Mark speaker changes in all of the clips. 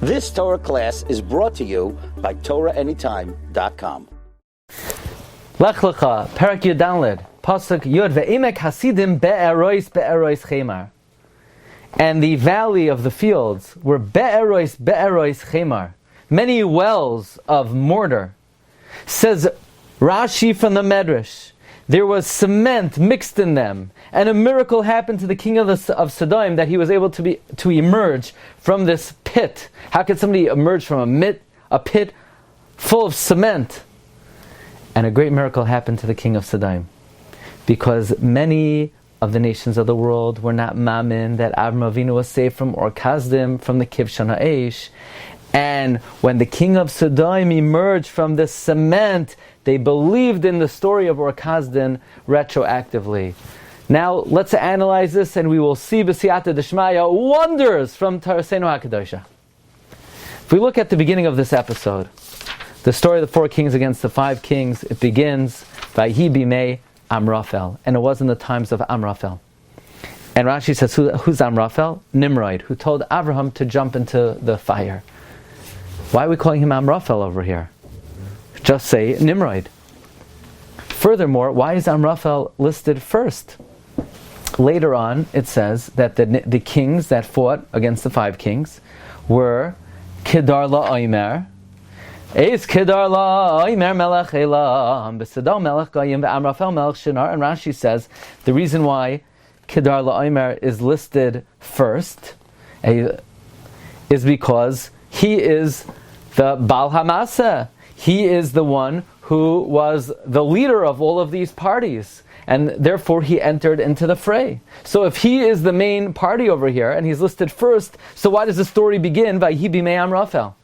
Speaker 1: This Torah class is brought to you by TorahAnytime.com.
Speaker 2: Lech Lecha, Perak Yudanlid, Pasuk Yud, Ve'emek Hasidim be'erois chemar. And the valley of the fields were be'erois chemar, many wells of mortar. Says Rashi from the Medrash, there was cement mixed in them, and a miracle happened to the king of Sodom that he was able to emerge from this pit. How could somebody emerge from a pit full of cement? And a great miracle happened to the king of Sodom, because many of the nations of the world were not mamin that Avram Avinu was saved from Or Kasdim, from the Kivshan Ha'esh. And when the king of Sodom emerged from the cement, they believed in the story of Or Kasdim retroactively. Now let's analyze this, and we will see b'siyata d'shmaya wonders from TorahAnytime HaKadosha. If we look at the beginning of this episode, the story of the 4 kings against the 5 kings, it begins Vayhi bimei Amraphel, and it was in the times of Amraphel. And Rashi says, who's Amraphel? Nimrod, who told Abraham to jump into the fire. Why are we calling him Amraphel over here? Just say Nimrod. Furthermore, why is Amraphel listed first? Later on, it says that the kings that fought against the 5 kings were Kedar la'omer, Eis Kedar la'omer melech elam, B'Sodom melech goyim, Amraphel melech shinar. And Rashi says the reason why Kedar la'omer is listed first is because he is the Baal HaMaseh. He is the one who was the leader of all of these parties, and therefore he entered into the fray. So if he is the main party over here, and he's listed first, so why does the story begin by Vayhi bimei Amraphel?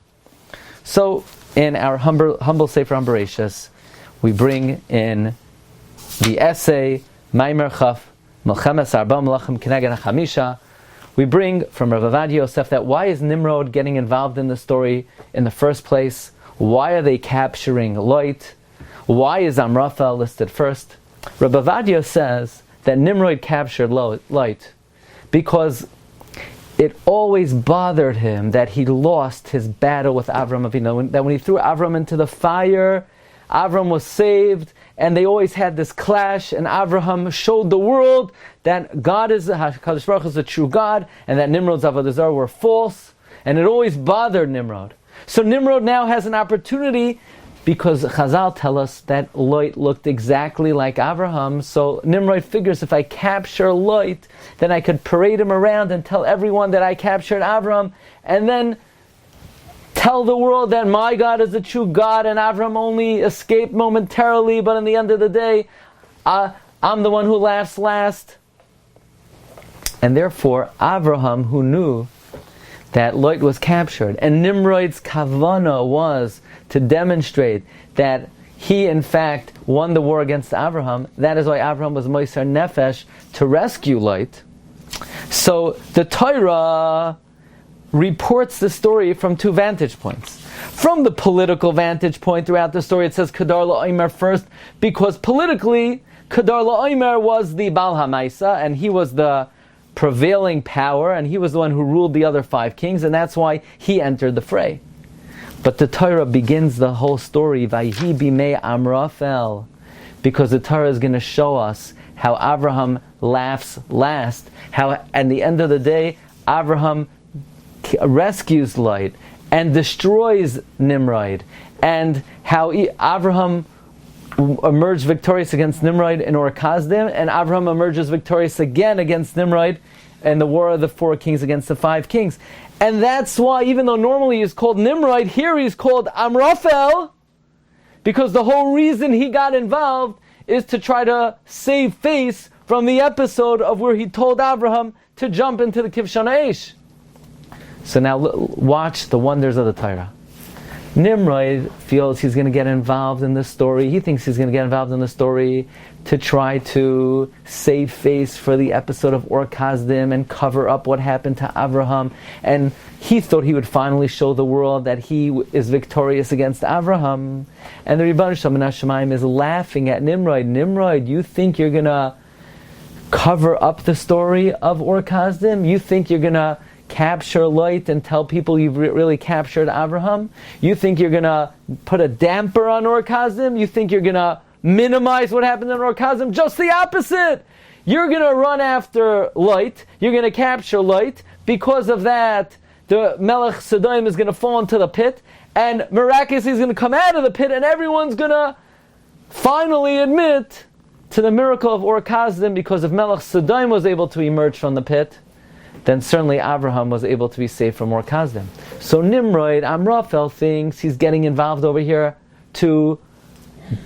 Speaker 2: So in our humble Sefer Bereshis, we bring in the essay Maimer Chaf Melchemes Arba Melachim Keneged HaChamisha. We bring from Rabbi Ovadia Yosef that why is Nimrod getting involved in the story in the first place? Why are they capturing Lot? Why is Amraphel listed first? Rabbi Ovadia says that Nimrod captured Lot because it always bothered him that he lost his battle with Avram Avinu. That when he threw Avram into the fire, Avram was saved, and they always had this clash, and Avraham showed the world that God is, HaKadosh Baruch Hu is a true God, and that Nimrod's Avodah Zarah were false, and it always bothered Nimrod. So Nimrod now has an opportunity, because Chazal tell us that Lot looked exactly like Avraham, so Nimrod figures if I capture Lot, then I could parade him around and tell everyone that I captured Avraham, and then tell the world that my God is the true God and Avraham only escaped momentarily, but in the end of the day, I'm the one who laughs last. And therefore, Avraham, who knew that Lot was captured, and Nimrod's kavana was to demonstrate that he in fact won the war against Avraham. That is why Avraham was Moiser Nefesh to rescue Lot. So the Torah reports the story from 2 vantage points. From the political vantage point throughout the story, it says Kedar la'omer first, because politically, Kedar la'omer was the Baal HaMaisa, and he was the prevailing power, and he was the one who ruled the other 5 kings, and that's why he entered the fray. But the Torah begins the whole story, Vayhi bimei Amraphel, because the Torah is going to show us how Avraham laughs last, how at the end of the day, Avraham rescues Lot and destroys Nimrod, and how Avraham emerged victorious against Nimrod in Or Kasdim, and Avraham emerges victorious again against Nimrod in the war of the 4 kings against the 5 kings. And that's why, even though normally he's called Nimrod, here he's called Amraphel, because the whole reason he got involved is to try to save face from the episode of where he told Avraham to jump into the Kivshan Ha'esh. So now watch the wonders of the Torah. Nimrod feels he's going to get involved in the story. He thinks he's going to get involved in the story to try to save face for the episode of Or Kasdim and cover up what happened to Avraham. And he thought he would finally show the world that he is victorious against Avraham. And the Rebbeinu Shalom Hashemayim is laughing at Nimrod. Nimrod, you think you're going to cover up the story of Or Kasdim? You think you're going to capture Lot and tell people you've really captured Avraham? You think you're going to put a damper on Or Kasdim? You think you're going to minimize what happened in Or Kasdim? Just the opposite! You're going to run after Lot, you're going to capture Lot. Because of that, the Melech Sodom is going to fall into the pit, and miraculously he's going to come out of the pit, and everyone's going to finally admit to the miracle of Or Kasdim. Because if Melech Sodom was able to emerge from the pit, then certainly Avraham was able to be saved from Or Kasdim. So Nimrod, Amraphel, thinks he's getting involved over here to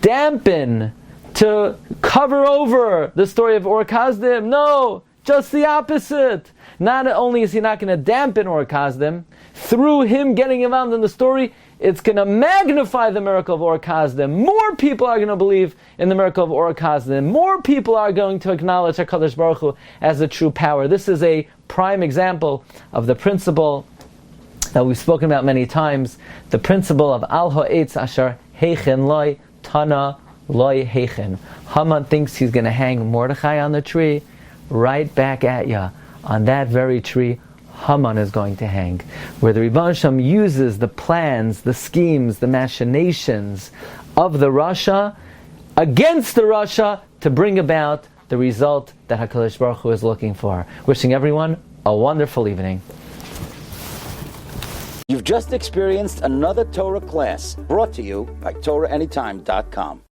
Speaker 2: dampen, to cover over the story of Or Kasdim. No, just the opposite. Not only is he not going to dampen Or Kasdim, through him getting involved in the story, it's going to magnify the miracle of Or Kasdim. More people are going to believe in the miracle of Or Kasdim. More people are going to acknowledge HaKadosh Baruch Hu as a true power. This is a prime example of the principle that we've spoken about many times, the principle of Al Ha'etz Asher Heichen Loi Tana Loi Heichen. Haman thinks he's going to hang Mordechai on the tree. Right back at ya. On that very tree, Haman is going to hang. Where the Rebbe Shem uses the plans, the schemes, the machinations of the Rasha against the Rasha to bring about the result that HaKadosh Baruch Hu is looking for. Wishing everyone a wonderful evening.
Speaker 1: You've just experienced another Torah class brought to you by TorahAnytime.com.